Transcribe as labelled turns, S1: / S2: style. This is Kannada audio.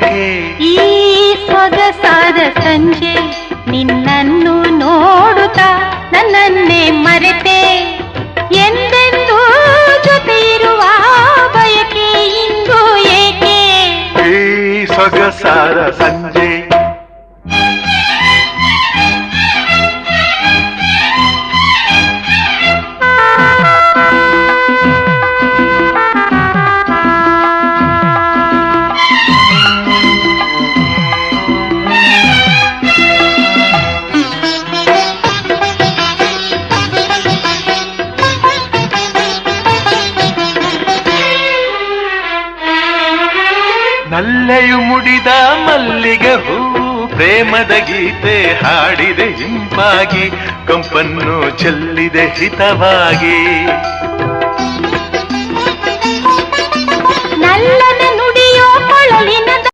S1: ಏಕೆ
S2: ಈ ಸೊಗಸಾದ ಸಂಜೆ ನಿನ್ನನ್ನು ನೋಡುತ್ತಾ ನನ್ನನ್ನೇ ಮರೆತೆ ಎಂದೆಂದೂ ಜೊತೆ ಇರುವ ಬಯಕೆ ಇಂದು ಏಕೆ
S1: ಈ ಸೊಗಸಾದ ಸಂಜೆ ನಲ್ಲೆಯು ಮುಡಿದ ಮಲ್ಲಿಗೆ ಹೂ ಪ್ರೇಮದ ಗೀತೆ ಹಾಡಿದೆ ಹಿಂಪಾಗಿ ಕಂಪನ್ನು ಚೆಲ್ಲಿದೆ ಹಿತವಾಗಿ
S2: ನಲ್ಲ